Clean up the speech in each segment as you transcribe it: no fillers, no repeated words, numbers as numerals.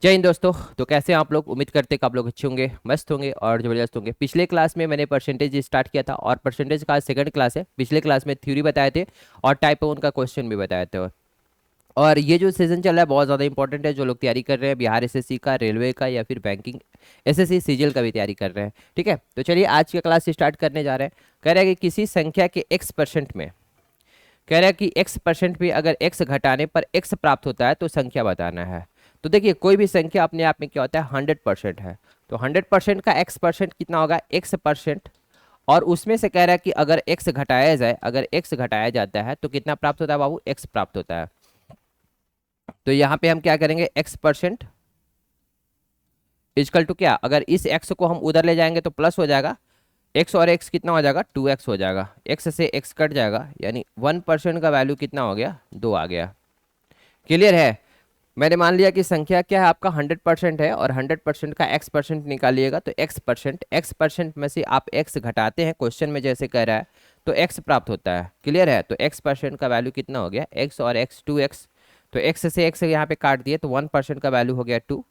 जय हिंद दोस्तों। तो कैसे हैं आप लोग? उम्मीद करते हैं कि आप लोग अच्छे होंगे, मस्त होंगे और ज़बरदस्त होंगे। पिछले क्लास में मैंने परसेंटेज स्टार्ट किया था और परसेंटेज का सेकंड क्लास है। पिछले क्लास में थ्योरी बताए थे और टाइप वन का क्वेश्चन भी बताए थे। और ये जो सीजन चल रहा है बहुत ज़्यादा इंपॉर्टेंट है। जो लोग तैयारी कर रहे हैं बिहार एसएससी का, रेलवे का या फिर बैंकिंग एसएससी सीजीएल का भी तैयारी कर रहे हैं, ठीक है। तो चलिए आज का क्लास स्टार्ट करने जा रहे हैं। कह रहे हैं कि किसी संख्या के एक्स परसेंट में, कह रहा है कि एक्स परसेंट पे अगर एक्स घटाने पर एक्स प्राप्त होता है तो संख्या बताना है। तो देखिए कोई भी संख्या अपने आप में क्या होता है, 100% है। तो 100% का एक्स परसेंट कितना होगा, एक्स परसेंट। और उसमें से कह रहा है कि अगर एक्स घटाया जाए, अगर एक्स घटाया जाता है तो कितना प्राप्त होता है बाबू, एक्स प्राप्त होता है। तो यहाँ पे हम क्या करेंगे, एक्स परसेंट इजकल टू क्या, अगर इस एक्स को हम उधर ले जाएंगे तो प्लस हो जाएगा, एक्स और एक्स कितना हो जाएगा, 2x हो जाएगा। एक्स से एक्स कट जाएगा, यानी 1% का वैल्यू कितना हो गया, 2 आ गया। क्लियर है? मैंने मान लिया कि संख्या क्या है आपका 100% है और 100% का एक्स परसेंट निकालिएगा तो एक्स परसेंट में से आप एक्स घटाते हैं, क्वेश्चन में जैसे कह रहा है, तो एक्स प्राप्त होता है। क्लियर है? तो एक्स परसेंट का वैल्यू कितना हो गया, एक्स और एक्स 2x। तो एक्स से एक्स यहाँ पे काट दिए तो 1% का वैल्यू हो गया 2।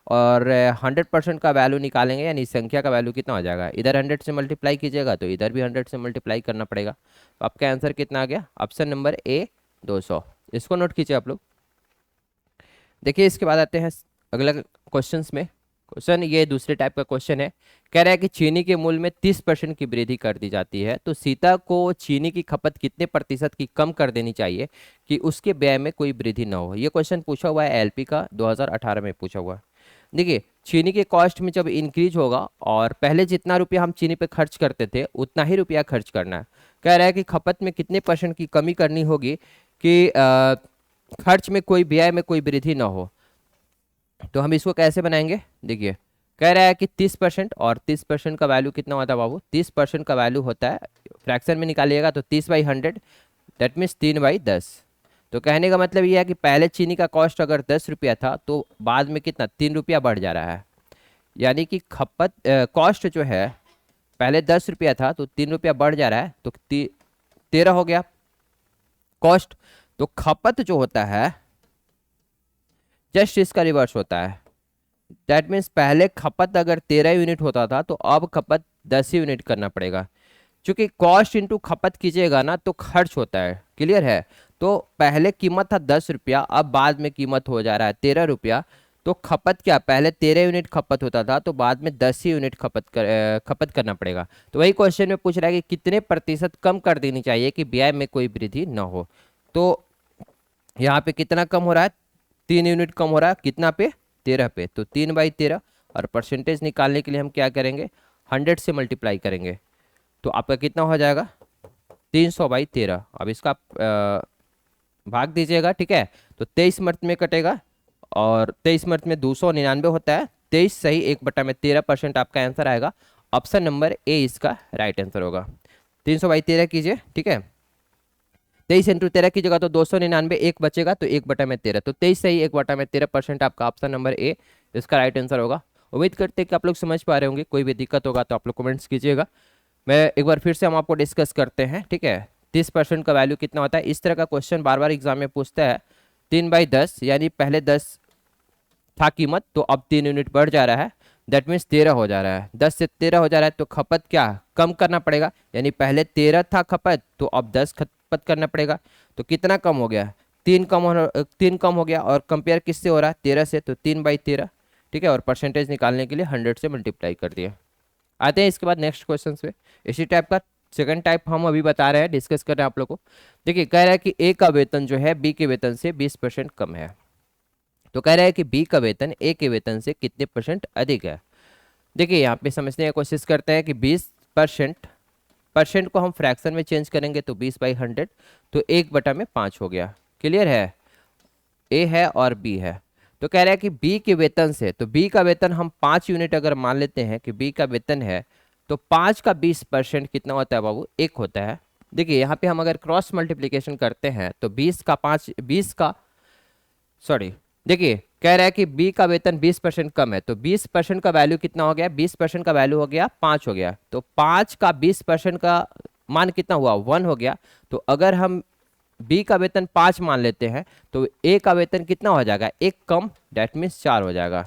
और 100% का वैल्यू निकालेंगे यानी संख्या का वैल्यू कितना हो जाएगा, इधर 100 से मल्टीप्लाई कीजिएगा तो इधर भी 100 से मल्टीप्लाई करना पड़ेगा। तो आपका आंसर कितना आ गया, ऑप्शन नंबर ए 200। इसको नोट कीजिए आप लोग। देखिए इसके बाद आते हैं अगला क्वेश्चंस में। क्वेश्चन ये दूसरे टाइप का क्वेश्चन है। कह रहा है कि चीनी के मूल्य में 30% की वृद्धि कर दी जाती है तो सीता को चीनी की खपत कितने प्रतिशत की कम कर देनी चाहिए कि उसके व्यय में कोई वृद्धि ना हो। ये क्वेश्चन पूछा हुआ है एलपी का, 2018 में पूछा हुआ है। देखिए चीनी के कॉस्ट में जब इंक्रीज होगा और पहले जितना रुपया हम चीनी पे खर्च करते थे उतना ही रुपया खर्च करना है। कह रहा है कि खपत में कितने परसेंट की कमी करनी होगी कि खर्च में कोई, व्यय में कोई वृद्धि ना हो। तो हम इसको कैसे बनाएंगे, देखिए कह रहा है कि 30%, और 30% का वैल्यू कितना होता है बाबू, 30% का वैल्यू होता है, फ्रैक्शन में निकालिएगा तो 30/100, दैट मीन्स 3/10। तो कहने का मतलब ये है कि पहले चीनी का कॉस्ट अगर 10 रुपया था तो बाद में कितना, 3 रुपया बढ़ जा रहा है। यानी कि खपत कॉस्ट जो है पहले 10 रुपया था तो 3 रुपया बढ़ जा रहा है, तो 13 हो गया कॉस्ट। तो खपत जो होता है जस्ट इसका रिवर्स होता है। दैट मीन्स पहले खपत अगर 13 यूनिट होता था तो अब खपत 10 यूनिट करना पड़ेगा। क्योंकि कॉस्ट इंटू खपत कीजिएगा ना तो खर्च होता है। क्लियर है? तो पहले कीमत था 10 रुपया, अब बाद में कीमत हो जा रहा है 13 रुपया। तो खपत क्या, पहले 13 यूनिट खपत होता था तो बाद में 10 ही यूनिट खपत करना पड़ेगा। तो वही क्वेश्चन में पूछ रहा है कि कितने प्रतिशत कम कर देनी चाहिए कि व्यय में कोई वृद्धि न हो। तो यहाँ पे कितना कम हो रहा है, 3 यूनिट कम हो रहा है, कितना पे, 13 पे। तो 3/13। और परसेंटेज निकालने के लिए हम क्या करेंगे, 100 से मल्टीप्लाई करेंगे तो आपका कितना हो जाएगा, 300/13। अब इसका भाग दीजिएगा, ठीक है। तो 23 मर्त में कटेगा और 23 मर्त में 299 होता है। 23 सही 1/13% आपका आंसर आएगा। ऑप्शन नंबर ए इसका राइट आंसर होगा। 300/13 कीजिए, ठीक है। 23 × 13 की जगह तो 299, एक बचेगा तो 1/13। तो 23 सही 1/13% आपका ऑप्शन नंबर ए इसका राइट आंसर होगा। उम्मीद करते हैं कि आप लोग समझ पा रहे होंगे। कोई भी दिक्कत होगा तो आप लोग कमेंट्स कीजिएगा। मैं एक बार फिर से हम आपको डिस्कस करते हैं, ठीक है। 30% का वैल्यू कितना होता है, इस तरह का क्वेश्चन बार बार एग्जाम में पूछता है। 3/10 यानी पहले 10 था कीमत तो अब 3 यूनिट बढ़ जा रहा है, दैट मीन्स 13 हो जा रहा है। 10 से 13 हो जा रहा है तो खपत क्या कम करना पड़ेगा, यानी पहले 13 था खपत तो अब 10 खपत करना पड़ेगा। तो कितना कम हो गया, 3 कम हो गया। और कंपेयर किससे हो रहा है, 13 से, तो 3/13, ठीक है। और परसेंटेज निकालने के लिए 100 से मल्टीप्लाई कर दिया। आते हैं इसके बाद नेक्स्ट क्वेश्चन पे। इसी टाइप का सेकंड टाइप हम अभी बता रहे हैं, डिस्कस कर रहे हैं आप लोग को। देखिए कह रहा है कि ए का वेतन जो है बी के वेतन से 20% कम है। तो कह रहा है कि बी का वेतन ए के वेतन से कितने परसेंट अधिक है। देखिए यहाँ पे समझने की कोशिश करते हैं कि 20% परसेंट को हम फ्रैक्शन में चेंज करेंगे तो 20/100, तो 1/5 हो गया। क्लियर है? ए है और बी है। तो कह रहा है कि बी के वेतन से, तो बी का वेतन हम 5 यूनिट अगर मान लेते हैं कि बी का वेतन है तो 5 का 20% कितना होता है बाबू, 1 होता है। देखिए यहाँ पे हम अगर क्रॉस मल्टीप्लीकेशन करते हैं तो 20 का 5, 20 का, सॉरी, देखिए कह रहा है कि बी का वेतन 20% कम है तो 20% का वैल्यू कितना हो गया, 20% का वैल्यू हो गया 5 हो गया। तो 5 का 20% का मान कितना हुआ, 1 हो गया। तो अगर हम बी का वेतन 5 मान लेते हैं, तो ए का वेतन कितना हो जाएगा, एक कम, डेट मीन्स 4 हो जाएगा।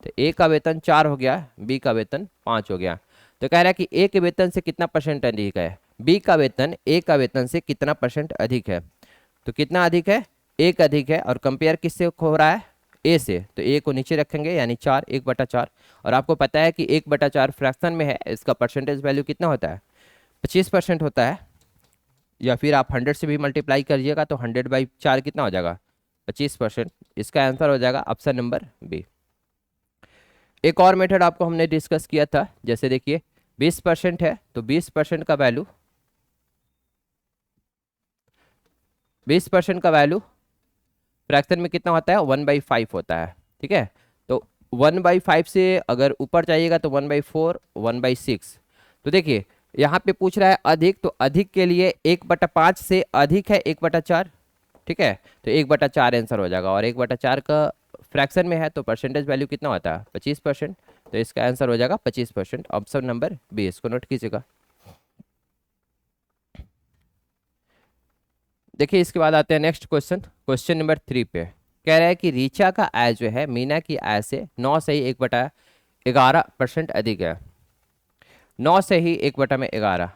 तो ए का वेतन 4 हो गया, बी का वेतन 5 हो गया। तो कह रहा है कि ए के वेतन से कितना परसेंट अधिक है, बी का वेतन ए का वेतन से कितना परसेंट अधिक है। तो कितना अधिक है, एक अधिक है, और कंपेयर किससे हो रहा है, ए से। तो ए को नीचे रखेंगे यानी 4, 1/4। और आपको पता है कि 1/4 फ्रैक्शन में है, इसका परसेंटेज वैल्यू कितना होता है, 25% होता है। या फिर आप 100 से भी मल्टीप्लाई करिएगा तो 100/4 कितना हो जाएगा, 25%। इसका आंसर हो जाएगा ऑप्शन नंबर बी। एक और मेथड आपको हमने डिस्कस किया था, जैसे देखिए 20% है, तो 20% का वैल्यू, 20% का वैल्यू फ्रैक्शन में कितना होता है, 1/5 होता है। ठीक है, तो 1/5 से अगर ऊपर जाइएगा तो 1/4, 1/6। तो देखिए यहाँ पे पूछ रहा है अधिक, तो अधिक के लिए 1/5 से अधिक है 1/4। ठीक है, तो 1/4 आंसर हो जाएगा, और 1/4 का फ्रैक्शन में है तो परसेंटेज वैल्यू कितना होता है, 25%। तो इसका आंसर हो जाएगा 25%, ऑप्शन नंबर बी, इसको नोट कीजिएगा। देखिए इसके बाद आते हैं नेक्स्ट क्वेश्चन, क्वेश्चन नंबर 3 पे। कह रहा है कि रीचा का आय जो है मीना की आय से 9 से ही 1/11% अधिक है। 9 से ही 1/11,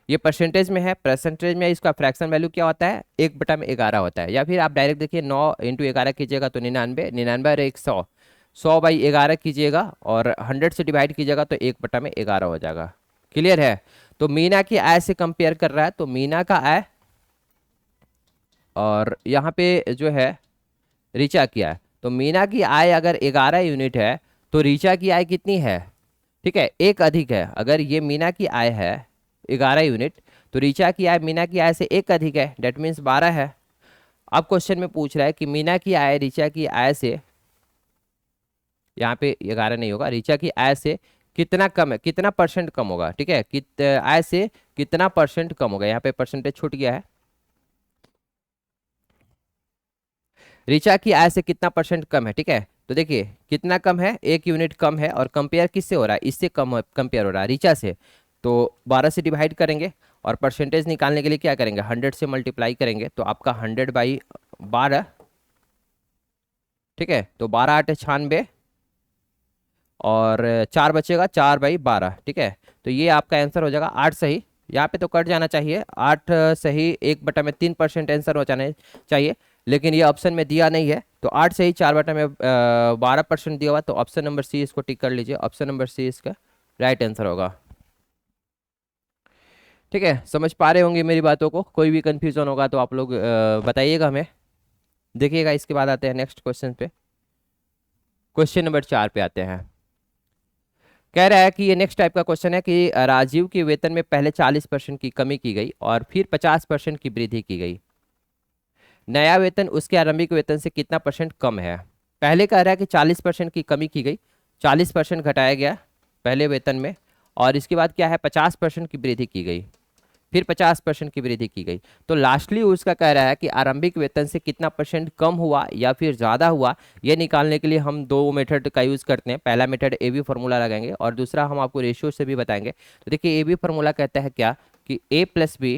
ये परसेंटेज में है। परसेंटेज में इसका फ्रैक्शन वैल्यू क्या होता है, 1/11 होता है। या फिर आप डायरेक्ट देखिए 9 × 11 कीजिएगा तो 99, 99 और 100, 100/11 कीजिएगा और 100 से डिवाइड कीजिएगा तो 1/11 हो जाएगा। क्लियर है। तो मीना की आय से कंपेयर कर रहा है, तो मीना का आय और यहाँ पे जो है रीचा की आय। तो मीना की आय अगर 11 यूनिट है तो रीचा की आय कितनी है, ठीक है, एक अधिक है। अगर ये मीना की आय है 11 यूनिट, तो रीचा की आय मीना की आय से एक अधिक है, डेट मीन्स 12 है। अब क्वेश्चन में पूछ रहा है कि मीना की आय रीचा की आय से, यहाँ पे 11 नहीं होगा, रीचा की आय से कितना कम है, कितना परसेंट कम होगा। ठीक है, आय से कितना परसेंट कम होगा, यहाँ पे परसेंटेज छूट गया है। रीचा की आय से कितना परसेंट कम है। ठीक है, तो देखिए कितना कम है, 1 यूनिट कम है, और कंपेयर किससे हो रहा है, इससे कम कंपेयर हो रहा है, रीचा से। तो 12 से डिवाइड करेंगे और परसेंटेज निकालने के लिए क्या करेंगे, 100 से मल्टीप्लाई करेंगे, तो आपका 100/12। ठीक है, तो 12 8 96 और 4 बचेगा, 4/12। ठीक है, तो ये आपका आंसर हो जाएगा 8 सही। यहाँ पे तो कट जाना चाहिए, 8 सही 1/3% आंसर हो जाना चाहिए, लेकिन ये ऑप्शन में दिया नहीं है। तो 8 सही 4/12% दिया हुआ, तो ऑप्शन नंबर सी इसको टिक कर लीजिए, ऑप्शन नंबर सी इसका राइट आंसर होगा। ठीक है, समझ पा रहे होंगे मेरी बातों को, कोई भी कंफ्यूजन होगा तो आप लोग बताइएगा हमें। देखिएगा इसके बाद आते हैं नेक्स्ट क्वेश्चन पे, क्वेश्चन नंबर 4 पे आते हैं। कह रहा है कि ये नेक्स्ट टाइप का क्वेश्चन है कि राजीव के वेतन में पहले 40% की कमी की गई और फिर 50% की वृद्धि की गई। नया वेतन उसके आरंभिक वेतन से कितना परसेंट कम है। पहले कह रहा है कि 40% की कमी की गई, 40% घटाया गया पहले वेतन में, और इसके बाद क्या है 50% की वृद्धि की गई, फिर 50% की वृद्धि की गई। तो लास्टली उसका कह रहा है कि आरंभिक वेतन से कितना परसेंट कम हुआ या फिर ज़्यादा हुआ। ये निकालने के लिए हम दो मेथड का यूज़ करते हैं। पहला मेथड ए बी फार्मूला लगाएंगे और दूसरा हम आपको रेशियो से भी बताएंगे। तो देखिए ए बी फार्मूला कहता है क्या कि A plus B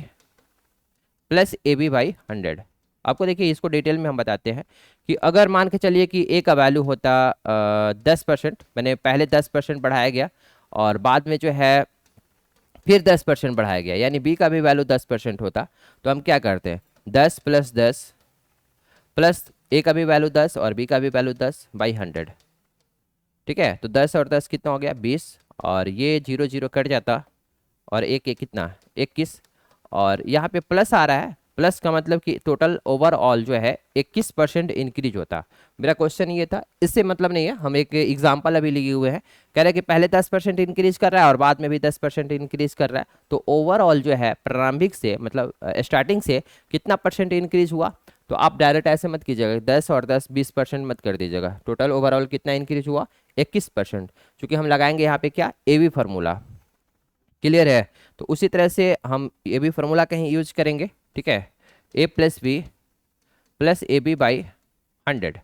plus A B by 100। आपको देखिए इसको डिटेल में हम बताते हैं कि अगर मान के चलिए कि ए का वैल्यू होता 10%, मैंने पहले 10% बढ़ाया गया और बाद में जो है फिर 10% बढ़ाया गया, यानी बी का भी वैल्यू 10% होता, तो हम क्या करते हैं 10 + 10 प्लस ए का भी वैल्यू 10 और बी का भी वैल्यू 10/100। ठीक है, तो 10 और 10 कितना हो गया 20, और ये 0 0 कट जाता और एक एक कितना 21, और यहाँ पे प्लस आ रहा है। प्लस का मतलब कि टोटल ओवरऑल जो है 21% इंक्रीज होता। मेरा क्वेश्चन ये था, इससे मतलब नहीं है, हम एक एग्जांपल अभी लिए हुए हैं। कह रहे हैं कि पहले 10% इंक्रीज कर रहा है और बाद में भी 10% इंक्रीज कर रहा है, तो ओवरऑल जो है प्रारंभिक से मतलब स्टार्टिंग से कितना परसेंट इंक्रीज हुआ। तो आप डायरेक्ट ऐसे मत कीजिएगा 10 और 10 20% मत कर दीजिएगा, टोटल ओवरऑल कितना इंक्रीज हुआ 21%। चूंकि हम लगाएंगे यहाँ पे क्या ए बी फार्मूला। क्लियर है, तो उसी तरह से हम ए बी फार्मूला कहीं यूज करेंगे। ठीक है, A plus B plus A B by 100।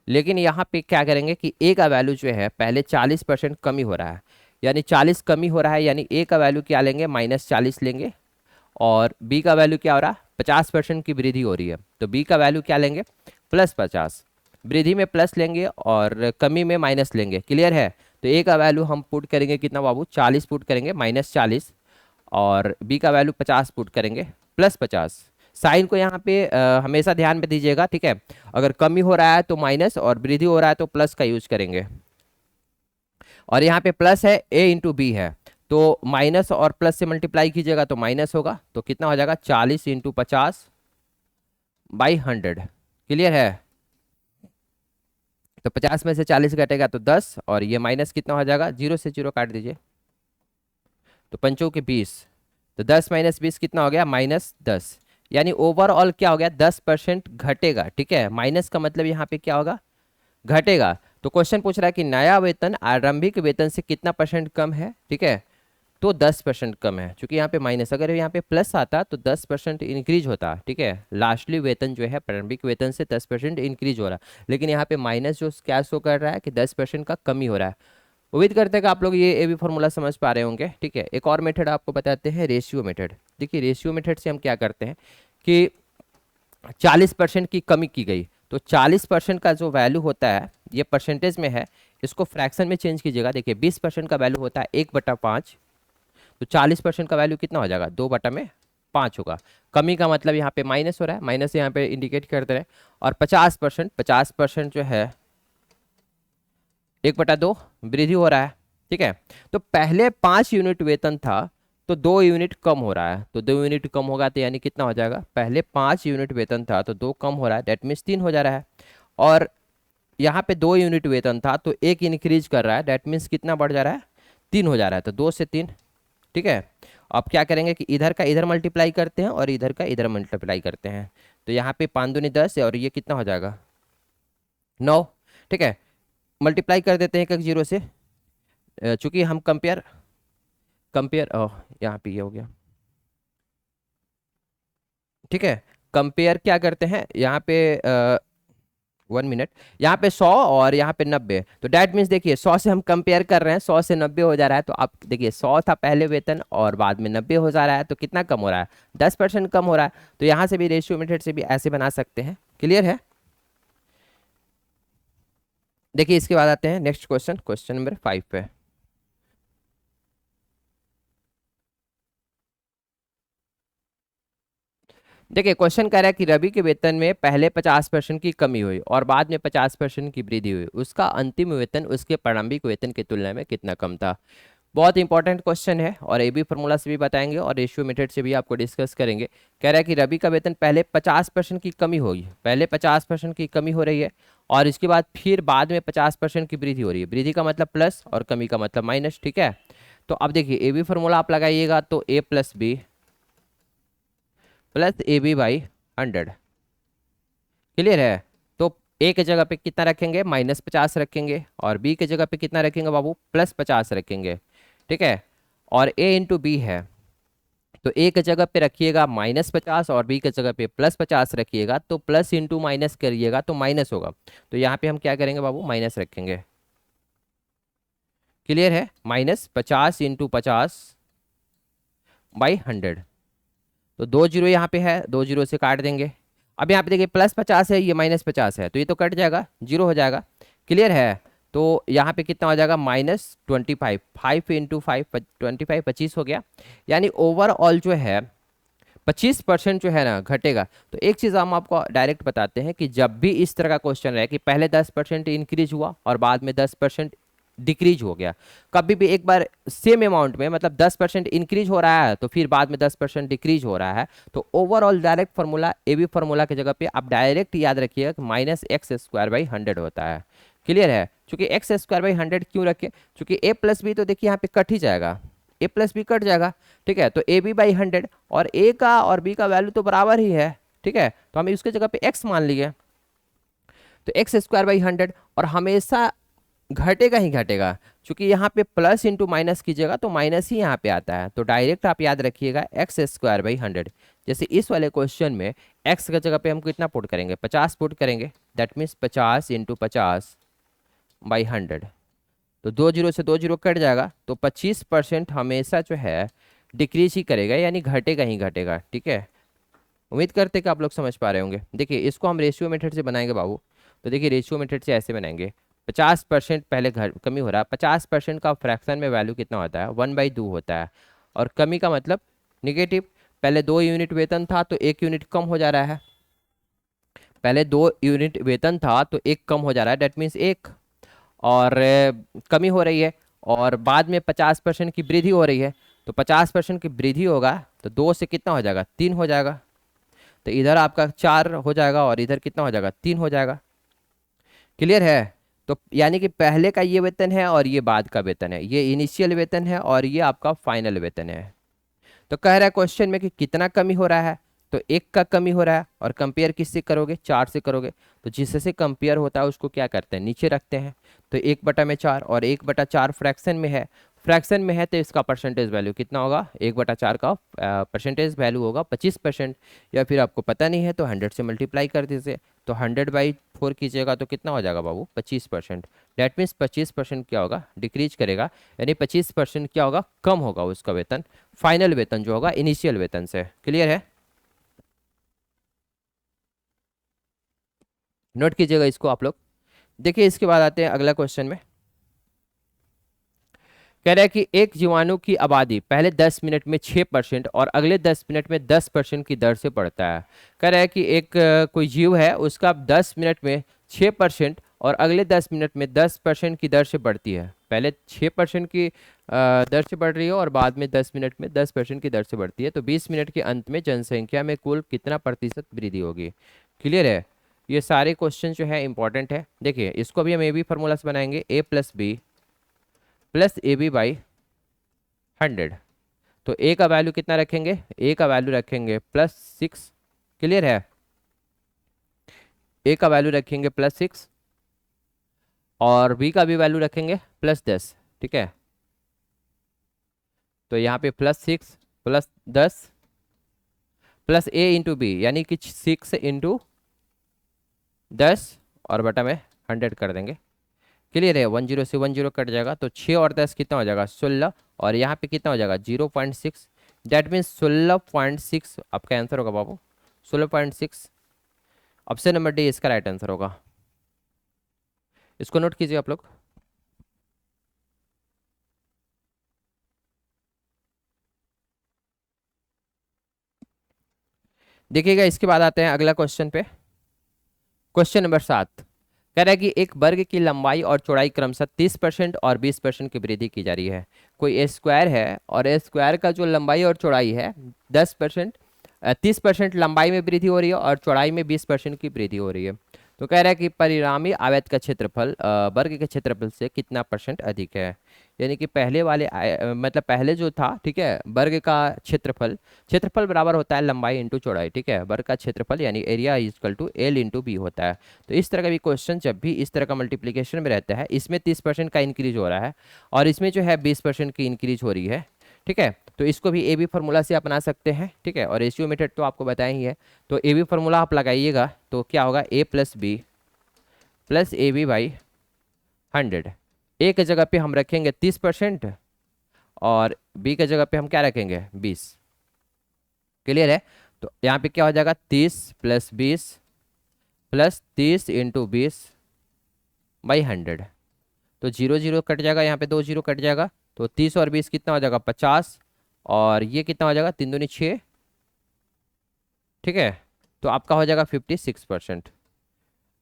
लेकिन यहाँ पे क्या करेंगे कि ए का वैल्यू जो है पहले 40% कमी हो रहा है, यानी 40 कमी हो रहा है, यानी ए का वैल्यू क्या लेंगे -40 लेंगे, और बी का वैल्यू क्या हो रहा है 50% की वृद्धि हो रही है, तो बी का वैल्यू क्या लेंगे, +50। वृद्धि में प्लस लेंगे और कमी में माइनस लेंगे, क्लियर है। तो ए का वैल्यू हम पुट करेंगे कितना बाबू, 40 पुट करेंगे, -40, और बी का वैल्यू 50 पुट करेंगे, +50। साइन को यहाँ पे हमेशा ध्यान में दीजिएगा, ठीक है। अगर कमी हो रहा है तो माइनस और वृद्धि हो रहा है तो प्लस का यूज करेंगे। और यहाँ पे प्लस है, ए इंटू बी है, तो माइनस और प्लस से मल्टीप्लाई कीजिएगा तो माइनस होगा, तो कितना हो जाएगा 40 × 50/100, क्लियर है। तो 50 में से 40 घटेगा तो 10, और ये माइनस कितना हो जाएगा, 0 से 0 काट दीजिए, तो पंचों के 20, तो 10 - 20 कितना हो गया, -10। यानी ओवरऑल क्या हो गया, 10% घटेगा, ठीक है। माइनस का मतलब यहाँ पे क्या होगा, घटेगा। तो क्वेश्चन पूछ रहा है कि नया वेतन आरंभिक वेतन से कितना % कम है, ठीक है। तो 10% कम है, क्योंकि यहाँ पे माइनस, अगर यहाँ पे प्लस आता तो 10% इंक्रीज होता, ठीक है। लास्टली वेतन जो है प्रारंभिक वेतन से 10% इंक्रीज हो रहा है, लेकिन यहाँ पे माइनस जो क्या शो कर रहा है कि 10% का कमी हो रहा है। उम्मीद करते हैं कि आप लोग ये भी फॉर्मूला समझ पा रहे होंगे, ठीक है। एक और मेथड आपको बताते हैं, रेशियो मेथड। देखिए रेशियो मेथड से हम क्या करते हैं कि 40% की कमी की गई, तो 40% का जो वैल्यू होता है ये परसेंटेज में है, इसको फ्रैक्शन में चेंज कीजिएगा। देखिए 20% का वैल्यू होता है 1/5, तो 40% का वैल्यू कितना हो जाएगा, 2/5 होगा। कमी का मतलब यहाँ पे माइनस हो रहा है, माइनस यहाँ पे इंडिकेट करते रहे। और 50% जो है 1/2 वृद्धि हो रहा है, ठीक है। तो पहले 5 यूनिट वेतन था तो 2 यूनिट कम हो रहा है, तो 2 यूनिट कम होगा तो यानी कितना हो जाएगा, पहले 5 यूनिट वेतन था तो 2 कम हो रहा है, डेट मीन्स 3 हो जा रहा है। और यहाँ पे 2 यूनिट वेतन था तो 1 इंक्रीज कर रहा है, डेट मीन्स कितना बढ़ जा रहा है, 3 हो जा रहा है, तो 2 से 3, ठीक है। अब क्या करेंगे कि इधर का इधर मल्टीप्लाई करते हैं और इधर का इधर मल्टीप्लाई करते हैं, तो यहाँ पे 5 दूनी 10 है और ये कितना हो जाएगा 9, ठीक है। मल्टीप्लाई कर देते हैं एक एक जीरो से, चूंकि हम कंपेयर कंपेयर यहाँ पे ये हो गया, ठीक है। कंपेयर क्या करते हैं यहाँ पे 1 मिनट, यहाँ पे 100 और यहाँ पे 90, तो डैट मीन्स देखिए 100 से हम कंपेयर कर रहे हैं, 100 से 90 हो जा रहा है, तो आप देखिए 100 था पहले वेतन और बाद में 90 हो जा रहा है, तो कितना कम हो रहा है, 10% कम हो रहा है। तो यहाँ से भी रेशियो मेथड से भी ऐसे बना सकते हैं, क्लियर है। देखिए इसके बाद आते हैं नेक्स्ट क्वेश्चन, क्वेश्चन नंबर 5 पे। देखिए क्वेश्चन कह रहा है कि रवि के वेतन में पहले 50% की कमी हुई और बाद में 50% की वृद्धि हुई, उसका अंतिम वेतन उसके प्रारंभिक वेतन की तुलना में कितना कम था। बहुत इंपॉर्टेंट क्वेश्चन है, और ए बी फॉर्मूला से भी बताएंगे और रेशियो मेथड से भी आपको डिस्कस करेंगे। कह रहा है कि रवि का वेतन पहले 50% की कमी होगी, पहले 50% की कमी हो रही है और इसके बाद फिर बाद में 50% की वृद्धि हो रही है। वृद्धि का मतलब प्लस और कमी का मतलब माइनस, ठीक है। तो अब देखिए ए बी फॉर्मूला आप लगाइएगा तो a + b + AB/100, क्लियर है। तो ए के जगह पे कितना रखेंगे, -50 रखेंगे, और बी के जगह पे कितना रखेंगे बाबू, +50 रखेंगे, ठीक है। और a इंटू बी है, तो ए के जगह पे रखिएगा -50 और बी के जगह पे +50 रखिएगा, तो प्लस इंटू माइनस करिएगा तो माइनस होगा, तो यहाँ पे हम क्या करेंगे बाबू, माइनस रखेंगे, क्लियर है। -50 × 50/100, तो 2 जीरो यहाँ पे है, 2 जीरो से काट देंगे। अब यहाँ पे देखिए +50 है, ये -50 है, तो ये तो कट जाएगा, जीरो हो जाएगा, क्लियर है। तो यहाँ पे कितना हो जाएगा, -25, 5 × 5 25, 25 हो गया। यानी ओवरऑल जो है 25% जो है ना घटेगा। तो एक चीज़ हम आपको डायरेक्ट बताते हैं कि जब भी इस तरह का क्वेश्चन रहे कि पहले 10% इंक्रीज हुआ और बाद में 10% डिक्रीज हो गया, कभी भी एक बार सेम अमाउंट में मतलब 10% इंक्रीज हो रहा है तो फिर बाद में 10% डिक्रीज हो रहा है, तो overall direct formula A B formula की जगह पे आप डायरेक्ट याद रखिएगा कि -x²/100 होता है, क्लियर है। चूंकि x²/100 क्यों रखे, चूंकि a + b तो देखिए यहाँ पे कट ही जाएगा, a + b कट जाएगा, ठीक है। तो AB/100 और a का और b का वैल्यू तो बराबर ही है, ठीक है, तो हम उसके जगह पे x मान लिए, तो x²/100, और हमेशा घटेगा ही घटेगा, क्योंकि यहाँ पे प्लस इंटू माइनस कीजिएगा तो माइनस ही यहाँ पे आता है, तो डायरेक्ट आप याद रखिएगा x²/100। जैसे इस वाले क्वेश्चन में x की जगह पे हम कितना पुट करेंगे, 50 पुट करेंगे, दैट मीन्स 50 × 50/100, तो 2 जीरो से 2 जीरो कट जाएगा, तो 25% हमेशा जो है डिक्रीज ही करेगा, यानी घटेगा ही घटेगा, ठीक है। उम्मीद करते हैं कि आप लोग समझ पा रहे होंगे। देखिए इसको हम रेशियो मेथड से बनाएंगे बाबू। तो देखिए रेशियो मेथड से ऐसे बनाएंगे, 50% पहले घर कमी हो रहा है, 50% का फ्रैक्शन में वैल्यू कितना होता है, 1/2 होता है। और कमी का मतलब निगेटिव, पहले 2 यूनिट वेतन था तो 1 यूनिट कम हो जा रहा है, पहले 2 यूनिट वेतन था तो एक कम हो जा रहा है, डेट मीन्स एक। और कमी हो रही है, और बाद में 50% की वृद्धि हो रही है। तो 50% की वृद्धि होगा तो 2 से कितना हो जाएगा, 3 हो जाएगा। तो इधर आपका 4 हो जाएगा और इधर कितना हो जाएगा, 3 हो जाएगा। क्लियर है। तो यानी कि पहले का ये वेतन है और ये बाद का वेतन है, ये इनिशियल वेतन है और ये आपका फाइनल वेतन है। तो कह रहा है क्वेश्चन में कि कितना कमी हो रहा है, तो एक का कमी हो रहा है, और कंपेयर किससे करोगे, 4 से करोगे। तो जिससे कंपेयर होता है उसको क्या करते हैं, नीचे रखते हैं। तो 1/4 और 1/4 फ्रैक्शन में है, फ्रैक्शन में है तो इसका परसेंटेज वैल्यू कितना होगा, 1/4 का परसेंटेज वैल्यू होगा 25%। या फिर आपको पता नहीं है तो 100 से मल्टीप्लाई कर दीजिए। तो 100/4 कीजिएगा तो कितना हो जाएगा बाबू, 25%। डैट मीन्स 25% क्या होगा, डिक्रीज करेगा, यानी 25% क्या होगा, कम होगा उसका वेतन, फाइनल वेतन जो होगा इनिशियल वेतन से। क्लियर है, नोट कीजिएगा इसको आप लोग। देखिए इसके बाद आते हैं अगला क्वेश्चन में। कह रहा है कि एक जीवाणु की आबादी पहले 10 मिनट में 6% और अगले 10 मिनट में 10% की दर से बढ़ता है। कह रहा है कि एक कोई जीव है, उसका 10 मिनट में 6% और अगले 10 मिनट में 10% की दर से बढ़ती है। पहले 6% की दर से बढ़ रही है और बाद में 10 मिनट में 10% की दर से बढ़ती है। तो 20 मिनट के अंत में जनसंख्या में कुल कितना प्रतिशत वृद्धि होगी। क्लियर है। ये सारे क्वेश्चन जो है इंपॉर्टेंट है। देखिए इसको भी हम ए बी फार्मूला से बनाएंगे, a+b + ab/100। तो ए का वैल्यू कितना रखेंगे, ए का वैल्यू रखेंगे +6। क्लियर है, ए का वैल्यू रखेंगे +6 और बी का भी वैल्यू रखेंगे +10। ठीक है, तो यहाँ पे +6 +10 प्लस ए इंटू बी, यानी कि 6 × 10 और बटा में 100 कर देंगे। क्लियर है, 10 से 10 कट जाएगा तो 6 और 10 कितना हो जाएगा, 16। और यहाँ पे कितना हो जाएगा, 0.6। डेट मीन्स 16.6 आपका आंसर होगा बाबू, 16.6। ऑप्शन नंबर डी इसका राइट आंसर होगा। इसको नोट कीजिए आप लोग। देखिएगा इसके बाद आते हैं अगला क्वेश्चन पे। क्वेश्चन नंबर 7 कह रहा है कि एक वर्ग की लंबाई और चौड़ाई क्रमशः 30% और 20% की वृद्धि की जा रही है। कोई ए स्क्वायर है और ए स्क्वायर का जो लंबाई और चौड़ाई है 10%, 30% लंबाई में वृद्धि हो रही है और चौड़ाई में 20% की वृद्धि हो रही है। तो कह रहा है कि परिणामी आयत का क्षेत्रफल वर्ग के क्षेत्रफल से कितना % अधिक है। यानी कि पहले वाले मतलब पहले जो था, ठीक है, वर्ग का क्षेत्रफल, क्षेत्रफल बराबर होता है लंबाई इंटू चौड़ाई। ठीक है, वर्ग का क्षेत्रफल यानी area equal to L into B होता है। तो इस तरह का भी क्वेश्चन जब भी इस तरह का मल्टीप्लीकेशन में रहता है, इसमें 30% का इंक्रीज हो रहा है और इसमें जो है 20% की इंक्रीज हो रही है। ठीक है, तो इसको भी ए बी फार्मूला से अपना सकते हैं। ठीक है, और रेशियो मेथड तो आपको बताया ही है। तो ए बी फार्मूला आप लगाइएगा तो क्या होगा, a+b + ab/100। ए की जगह पे हम रखेंगे 30% और बी की जगह पे हम क्या रखेंगे, 20। क्लियर है। तो यहाँ पे क्या हो जाएगा, 30 + 20 + 30 × 20/100। तो 0 0 कट जाएगा, यहाँ पे 2 0 कट जाएगा। तो 30 और 20 कितना हो जाएगा, 50। और ये कितना हो जाएगा, 3 दूनी 6। ठीक है, तो आपका हो जाएगा 56%।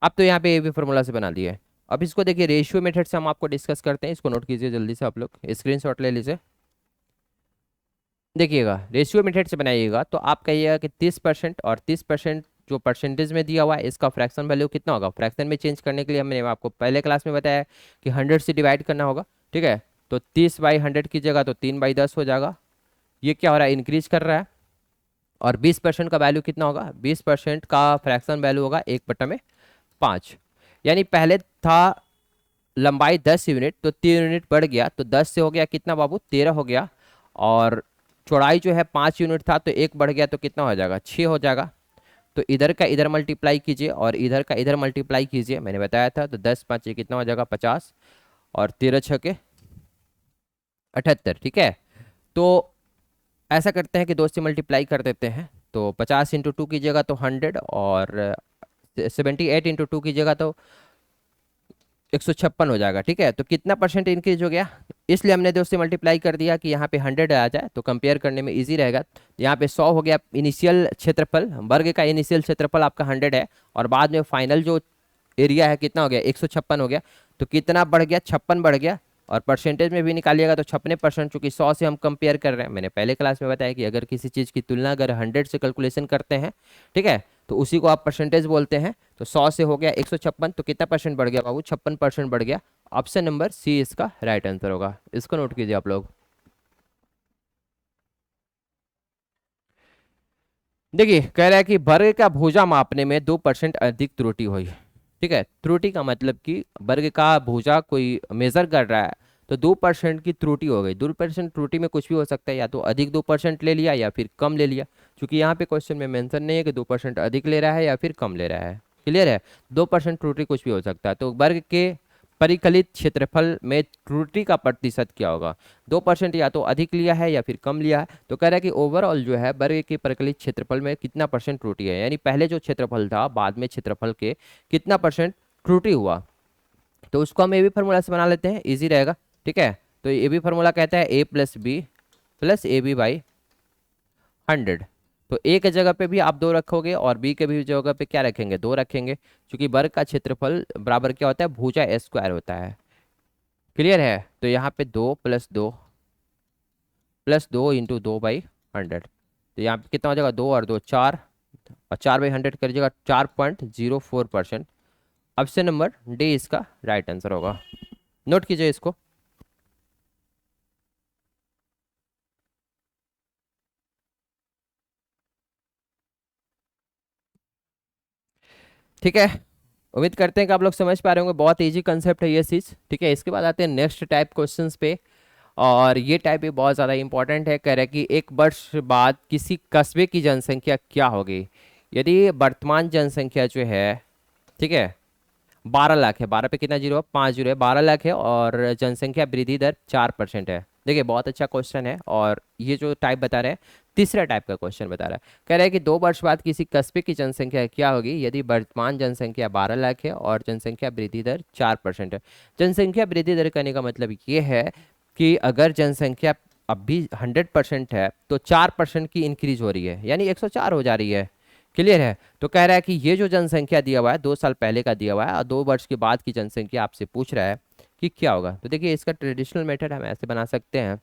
अब तो यहाँ पे ए बी फार्मूला से बना दिया है। अब इसको देखिए रेशियो मेथड से हम आपको डिस्कस करते हैं। इसको नोट कीजिए जल्दी से आप लोग, स्क्रीनशॉट ले लीजिए। देखिएगा रेशियो मेथड से बनाइएगा तो आप कहिएगा कि 30% और 30% जो परसेंटेज में दिया हुआ है इसका फ्रैक्शन वैल्यू कितना होगा। फ्रैक्शन में चेंज करने के लिए हमने आपको पहले क्लास में बताया कि 100 से डिवाइड करना होगा। ठीक है, तो 30/100 की जगह तो 3/10 हो जाएगा। ये क्या हो रहा है, इंक्रीज कर रहा है। और 20% का वैल्यू कितना होगा, 20% का फ्रैक्शन वैल्यू होगा 1/5। यानी पहले था लंबाई 10 यूनिट तो 3 यूनिट बढ़ गया, तो 10 से हो गया कितना बाबू, 13 हो गया। और चौड़ाई जो है 5 यूनिट था तो 1 बढ़ गया तो कितना हो जाएगा, 6 हो जाएगा। तो इधर का इधर मल्टीप्लाई कीजिए और इधर का इधर मल्टीप्लाई कीजिए, मैंने बताया था। तो 10 5 ये कितना हो जाएगा, 50 और 13 6 78। ठीक है, तो ऐसा करते हैं कि 2 से मल्टीप्लाई कर देते हैं। तो 50 इंटू टू कीजिएगा तो 100, और 78 इंटू टू कीजिएगा तो 156 हो जाएगा। ठीक है, तो कितना परसेंट इंक्रीज हो गया, इसलिए हमने दोस्तों मल्टीप्लाई कर दिया कि यहाँ पे 100 आ जाए तो कंपेयर करने में इजी रहेगा। यहाँ पे 100 हो गया इनिशियल क्षेत्रफल, वर्ग का इनिशियल क्षेत्रफल आपका 100 है, और बाद में फाइनल जो एरिया है कितना हो गया, 156 हो गया। तो कितना बढ़ गया, 56 बढ़ गया, और परसेंटेज में भी निकालिएगा तो 56%, चूंकि 100 से हम कंपेयर कर रहे हैं। मैंने पहले क्लास में बताया कि अगर किसी चीज़ की तुलना अगर 100 से कैलकुलेशन करते हैं, ठीक है, तो उसी को आप परसेंटेज बोलते हैं। तो 100 से हो गया 156, तो कितना परसेंट बढ़ गया बाबू, 56% बढ़ गया। ऑप्शन नंबर सी इसका राइट आंसर होगा, इसको नोट कीजिए आप लोग। देखिए कह रहा है कि वर्ग का भुजा मापने में 2% अधिक त्रुटि हुई। ठीक है, त्रुटि का मतलब कि वर्ग का भुजा कोई मेजर कर रहा है तो 2% की त्रुटि हो गई। 2% त्रुटि में कुछ भी हो सकता है, या तो अधिक 2% ले लिया या फिर कम ले लिया, क्योंकि यहाँ पे क्वेश्चन में मेंशन नहीं है कि 2% अधिक ले रहा है या फिर कम ले रहा है। क्लियर है, 2% त्रुटि कुछ भी हो सकता है। तो वर्ग के परिकलित क्षेत्रफल में त्रुटि का प्रतिशत क्या होगा, 2% या तो अधिक लिया है या फिर कम लिया है। तो कह रहा है कि ओवरऑल जो है वर्ग के परिकलित क्षेत्रफल में कितना परसेंट त्रुटि है, यानी पहले जो क्षेत्रफल था बाद में क्षेत्रफल के कितना परसेंट त्रुटि हुआ। तो उसको हम ए बी फार्मूला से बना लेते हैं, इजी रहेगा। ठीक है, तो ए बी फार्मूला कहता है a+b+ab/100। तो ए के जगह पे भी आप 2 रखोगे और बी के भी जगह पे क्या रखेंगे, 2 रखेंगे, क्योंकि वर्ग का क्षेत्रफल बराबर क्या होता है, भुजा ए स्क्वायर होता है। क्लियर है, तो यहाँ पे 2+2 इंटू 2/100, तो यहाँ पे कितना हो जाएगा, 2 और 2 4, और 4/100 करिएगा 4.04%। ऑप्शन नंबर डी इसका राइट आंसर होगा, नोट कीजिए इसको। ठीक है, उम्मीद करते हैं कि आप लोग समझ पा रहे होंगे, बहुत इजी कंसेप्ट है ये चीज़। ठीक है, इसके बाद आते हैं नेक्स्ट टाइप क्वेश्चंस पे, और ये टाइप भी बहुत ज़्यादा इंपॉर्टेंट है। कह रहे हैं कि एक वर्ष बाद किसी कस्बे की जनसंख्या क्या होगी। यदि वर्तमान जनसंख्या जो है, ठीक है, 12 लाख है, 12 पे कितना जीरो है, 5 जीरो है, 12 लाख है, और जनसंख्या वृद्धि दर 4% है। देखिए बहुत अच्छा क्वेश्चन है, और ये जो टाइप बता रहे हैं तीसरा टाइप का क्वेश्चन बता रहा है। कह रहा है कि 2 वर्ष बाद किसी कस्बे की जनसंख्या क्या होगी यदि वर्तमान जनसंख्या 12 लाख है और जनसंख्या वृद्धि दर 4% है। जनसंख्या वृद्धि दर कहने का मतलब ये है कि अगर जनसंख्या अब भी 100% है तो 4% की इंक्रीज हो रही है, यानी 104 हो जा रही है। क्लियर है, तो कह रहा है कि ये जो जनसंख्या दिया हुआ है 2 साल पहले का दिया हुआ है, और 2 वर्ष के बाद की जनसंख्या आपसे पूछ रहा है कि क्या होगा। तो देखिए इसका ट्रेडिशनल मेथड हम ऐसे बना सकते हैं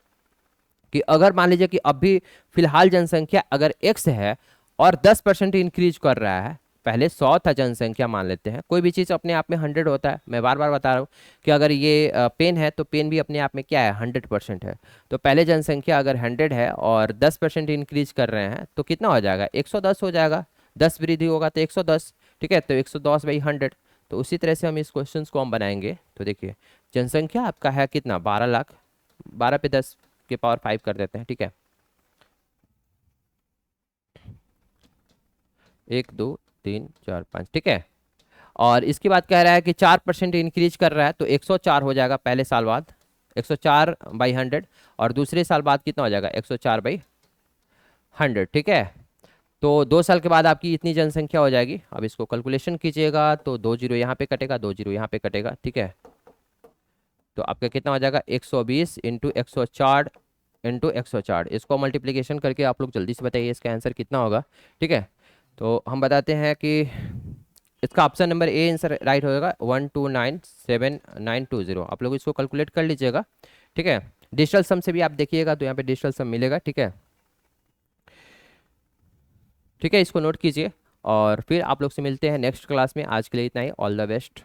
कि अगर मान लीजिए कि अभी फिलहाल जनसंख्या अगर x है और 10% इंक्रीज कर रहा है, पहले 100 था जनसंख्या मान लेते हैं, कोई भी चीज़ अपने आप में 100 होता है, मैं बार बार बता रहा हूँ कि अगर ये पेन है तो पेन भी अपने आप में क्या है, 100% है। तो पहले जनसंख्या अगर 100 है और 10% इंक्रीज कर रहे हैं तो कितना हो जाएगा, 110 हो जाएगा, 10 वृद्धि होगा तो 110। ठीक है, तो 110/100। तो उसी तरह से हम इस क्वेश्चन को हम बनाएंगे। तो देखिए जनसंख्या आपका है कितना, 12 लाख, 12 पे 10 के पावर 5 कर देते हैं। ठीक है, 1 2 3 4 5, ठीक है, और इसके बाद कह रहा है कि 4% इंक्रीज कर रहा है तो 104 हो जाएगा पहले साल बाद, 104/100, और दूसरे साल बाद कितना हो जाएगा, 104/100। ठीक है, तो 2 साल के बाद आपकी इतनी जनसंख्या हो जाएगी। अब इसको कैलकुलेशन कीजिएगा तो 2 जीरो यहाँ पे कटेगा, 2 जीरो यहाँ पे कटेगा। ठीक है, तो आपका कितना हो जाएगा, 120 इंटू 104 इसको मल्टीप्लीकेशन करके आप लोग जल्दी से बताइए इसका आंसर कितना होगा। ठीक है, तो हम बताते हैं कि इसका option number A answer right होगा, 1297920। आप लोग इसको कैलकुलेट कर लीजिएगा। ठीक है, डिजिटल सम से भी आप देखिएगा तो यहाँ पे डिजिटल सम मिलेगा। ठीक है, ठीक है, इसको नोट कीजिए, और फिर आप लोग से मिलते हैं नेक्स्ट क्लास में। आज के लिए इतना ही, ऑल द बेस्ट।